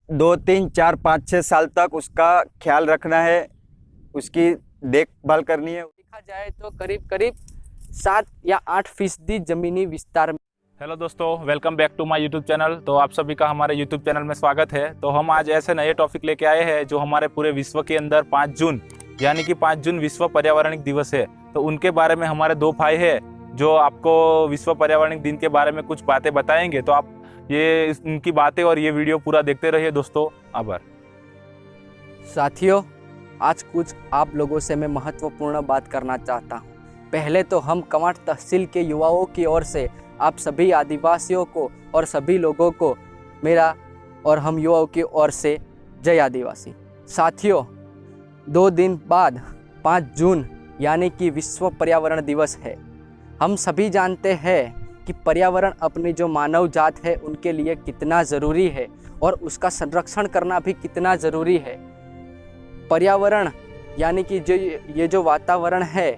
2 3 4 5 6 साल तक उसका ख्याल रखना है, उसकी देखभाल करनी है। देखा जाए तो करीब करीब 7 या 8% जमीनी विस्तार में। हेलो दोस्तों, welcome back to my YouTube channel. तो आप सभी का हमारे यूट्यूब चैनल में स्वागत है। तो हम आज ऐसे नए टॉपिक लेके आए हैं जो हमारे पूरे विश्व के अंदर 5 जून यानी कि 5 जून विश्व पर्यावरण दिवस है। तो उनके बारे में हमारे 2 भाई हैं जो आपको विश्व पर्यावरण दिन के बारे में कुछ बातें बताएंगे। तो आप ये उनकी बातें और ये वीडियो पूरा देखते रहिए दोस्तों। आभार। साथियों, आज कुछ आप लोगों से मैं महत्वपूर्ण बात करना चाहता हूँ। पहले तो हम कमांड तहसील के युवाओं की ओर से आप सभी आदिवासियों को और सभी लोगों को मेरा और हम युवाओं की ओर से जय आदिवासी। साथियों, 2 दिन बाद 5 जून यानी कि विश्व पर्यावरण दिवस है। हम सभी जानते हैं कि पर्यावरण अपनी जो मानव जात है उनके लिए कितना ज़रूरी है और उसका संरक्षण करना भी कितना ज़रूरी है। पर्यावरण यानी कि ये जो वातावरण है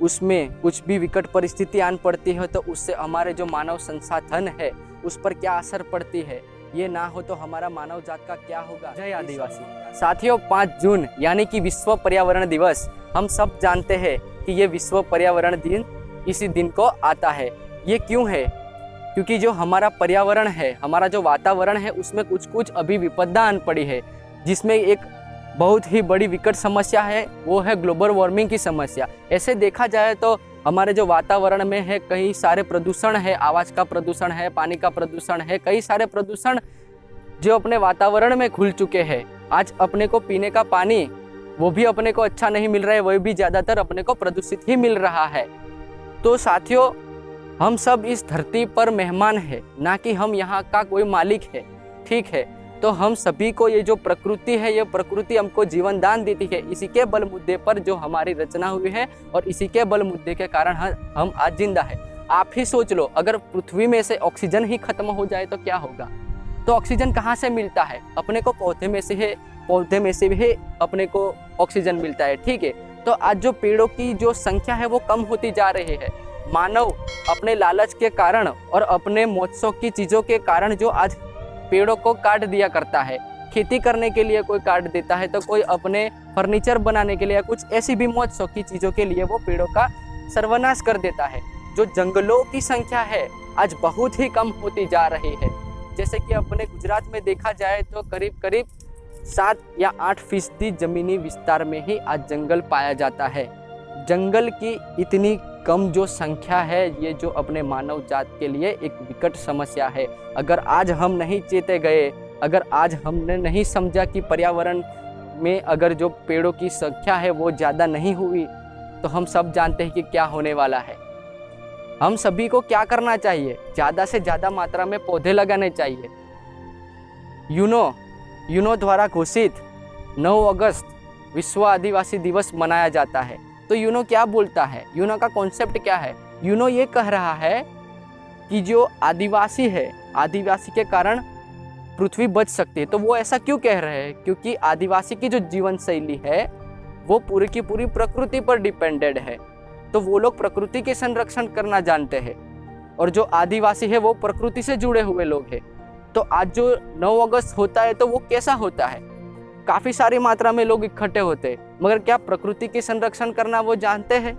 उसमें कुछ भी विकट परिस्थिति आन पड़ती है तो उससे हमारे जो मानव संसाधन है उस पर क्या असर पड़ती है, ये ना हो तो हमारा मानव जात का क्या होगा। जय आदिवासी। साथियों, 5 जून यानी कि विश्व पर्यावरण दिवस, हम सब जानते हैं कि ये विश्व पर्यावरण दिन इसी दिन को आता है। ये क्यों है? क्योंकि जो हमारा पर्यावरण है, हमारा जो वातावरण है उसमें कुछ अभी विपदा आन पड़ी है, जिसमें एक बहुत ही बड़ी विकट समस्या है, वो है ग्लोबल वार्मिंग की समस्या। ऐसे देखा जाए तो हमारे जो वातावरण में है कई सारे प्रदूषण है, आवाज़ का प्रदूषण है, पानी का प्रदूषण है, कई सारे प्रदूषण जो अपने वातावरण में घुल चुके हैं। आज अपने को पीने का पानी वो भी अपने को अच्छा नहीं मिल रहा है, वही भी ज़्यादातर अपने को प्रदूषित ही मिल रहा है। तो साथियों, हम सब इस धरती पर मेहमान हैं, ना कि हम यहाँ का कोई मालिक है। ठीक है, तो हम सभी को ये जो प्रकृति है, ये प्रकृति हमको जीवन दान देती है। इसी के बल मुद्दे पर जो हमारी रचना हुई है और इसी के बल मुद्दे के कारण हम आज जिंदा है। आप ही सोच लो, अगर पृथ्वी में से ऑक्सीजन ही खत्म हो जाए तो क्या होगा? तो ऑक्सीजन कहाँ से मिलता है? अपने को पौधे में से भी अपने को ऑक्सीजन मिलता है। ठीक है, तो आज जो पेड़ों की जो संख्या है वो कम होती जा रही है। मानव अपने लालच के कारण और अपने महोत्सव की चीज़ों के कारण जो आज पेड़ों को काट दिया करता है। खेती करने के लिए कोई काट देता है, तो कोई अपने फर्नीचर बनाने के लिए, कुछ ऐसी भी महोत्सव की चीज़ों के लिए वो पेड़ों का सर्वनाश कर देता है। जो जंगलों की संख्या है आज बहुत ही कम होती जा रही है। जैसे कि अपने गुजरात में देखा जाए तो करीब करीब 7 या 8% जमीनी विस्तार में ही आज जंगल पाया जाता है। जंगल की इतनी कम जो संख्या है, ये जो अपने मानव जात के लिए एक विकट समस्या है। अगर आज हम नहीं चेते गए, अगर आज हमने नहीं समझा कि पर्यावरण में अगर जो पेड़ों की संख्या है वो ज़्यादा नहीं हुई, तो हम सब जानते हैं कि क्या होने वाला है। हम सभी को क्या करना चाहिए? ज़्यादा से ज़्यादा मात्रा में पौधे लगाने चाहिए। यूनो द्वारा घोषित 9 अगस्त विश्व आदिवासी दिवस मनाया जाता है। तो यूनो क्या बोलता है? यूनो का कॉन्सेप्ट क्या है? यूनो ये कह रहा है कि जो आदिवासी है, आदिवासी के कारण पृथ्वी बच सकती है। तो वो ऐसा क्यों कह रहे हैं? क्योंकि आदिवासी की जो जीवन शैली है वो पूरी की पूरी प्रकृति पर डिपेंडेड है। तो वो लोग प्रकृति के संरक्षण करना जानते हैं और जो आदिवासी है वो प्रकृति से जुड़े हुए लोग हैं। तो आज जो 9 अगस्त होता है तो वो कैसा होता है? काफ़ी सारी मात्रा में लोग इकट्ठे होते हैं, मगर क्या प्रकृति के संरक्षण करना वो जानते हैं?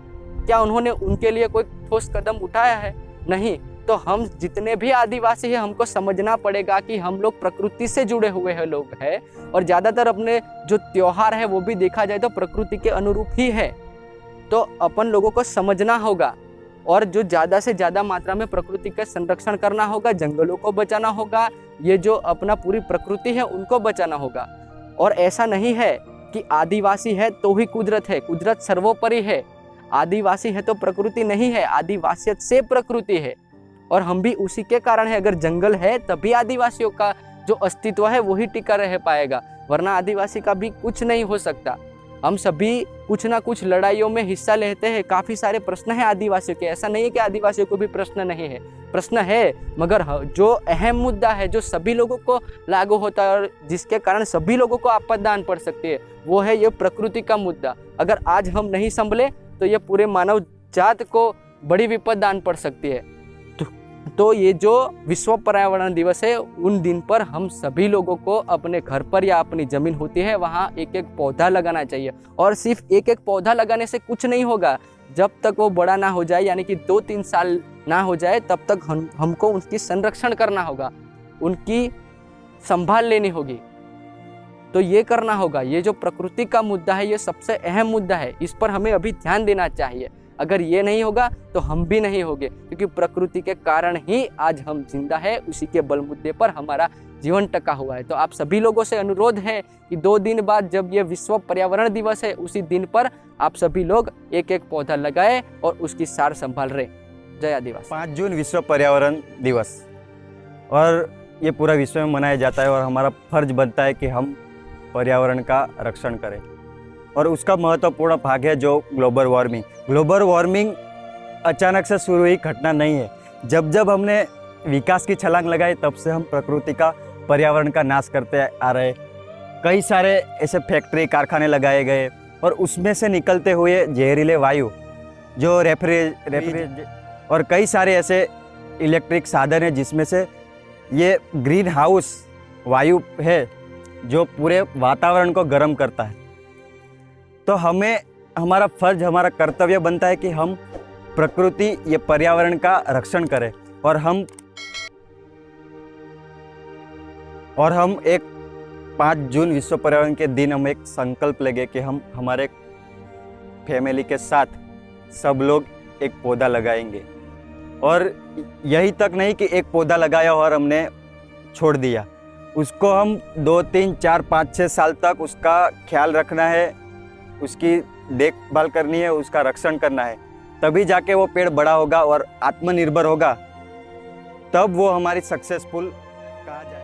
क्या उन्होंने उनके लिए कोई ठोस कदम उठाया है? नहीं। तो हम जितने भी आदिवासी हैं हमको समझना पड़ेगा कि हम लोग प्रकृति से जुड़े हुए हैं लोग हैं, और ज़्यादातर अपने जो त्योहार है वो भी देखा जाए तो प्रकृति के अनुरूप ही है। तो अपन लोगों को समझना होगा और जो ज़्यादा से ज़्यादा मात्रा में प्रकृति का संरक्षण करना होगा, जंगलों को बचाना होगा, ये जो अपना पूरी प्रकृति है उनको बचाना होगा। और ऐसा नहीं है कि आदिवासी है तो ही कुदरत है, कुदरत सर्वोपरि है। आदिवासी है तो प्रकृति नहीं है, आदिवासियत से प्रकृति है और हम भी उसी के कारण है। अगर जंगल है तभी आदिवासियों का जो अस्तित्व है वही टिका रह पाएगा, वरना आदिवासी का भी कुछ नहीं हो सकता। हम सभी कुछ ना कुछ लड़ाइयों में हिस्सा लेते हैं। काफ़ी सारे प्रश्न हैं आदिवासियों के, ऐसा नहीं है कि आदिवासियों को भी प्रश्न नहीं है, प्रश्न है, मगर जो अहम मुद्दा है जो सभी लोगों को लागू होता है और जिसके कारण सभी लोगों को आपदा आन पड़ सकती है, वो है ये प्रकृति का मुद्दा। अगर आज हम नहीं संभले तो ये पूरे मानव जात को बड़ी विपदा आन पड़ सकती है। तो ये जो विश्व पर्यावरण दिवस है उन दिन पर हम सभी लोगों को अपने घर पर या अपनी ज़मीन होती है वहाँ एक एक पौधा लगाना चाहिए। और सिर्फ एक एक पौधा लगाने से कुछ नहीं होगा, जब तक वो बड़ा ना हो जाए यानी कि 2-3 साल ना हो जाए तब तक हमको उनकी संरक्षण करना होगा, उनकी संभाल लेनी होगी। तो ये करना होगा। ये जो प्रकृति का मुद्दा है ये सबसे अहम मुद्दा है, इस पर हमें अभी ध्यान देना चाहिए। अगर ये नहीं होगा तो हम भी नहीं होंगे, क्योंकि प्रकृति के कारण ही आज हम जिंदा है, उसी के बल मुद्दे पर हमारा जीवन टका हुआ है। तो आप सभी लोगों से अनुरोध है कि 2 दिन बाद जब ये विश्व पर्यावरण दिवस है उसी दिन पर आप सभी लोग एक एक पौधा लगाए और उसकी सार संभाल रहे। जय आदिवासी। 5 जून विश्व पर्यावरण दिवस और ये पूरा विश्व में मनाया जाता है और हमारा फर्ज बनता है कि हम पर्यावरण का रक्षण करें। और उसका महत्वपूर्ण भाग है जो ग्लोबल वार्मिंग। ग्लोबल वार्मिंग अचानक से शुरू हुई घटना नहीं है। जब जब हमने विकास की छलांग लगाई तब से हम प्रकृति का, पर्यावरण का नाश करते आ रहे। कई सारे ऐसे फैक्ट्री, कारखाने लगाए गए और उसमें से निकलते हुए जहरीले वायु जो रेफ्रिजरेटर और कई सारे ऐसे इलेक्ट्रिक साधन हैं जिसमें से ये ग्रीन हाउस वायु है जो पूरे वातावरण को गर्म करता है। तो हमें हमारा फर्ज, हमारा कर्तव्य बनता है कि हम प्रकृति, ये पर्यावरण का रक्षण करें। और हम एक 5 जून विश्व पर्यावरण के दिन हम एक संकल्प लेंगे कि हम हमारे फैमिली के साथ सब लोग एक पौधा लगाएंगे। और यही तक नहीं कि एक पौधा लगाया और हमने छोड़ दिया, उसको हम 2, 3, 4, 5, 6 साल तक उसका ख्याल रखना है, उसकी देखभाल करनी है, उसका रक्षण करना है। तभी जाके वो पेड़ बड़ा होगा और आत्मनिर्भर होगा, तब वो हमारी सक्सेसफुल कहा जाए।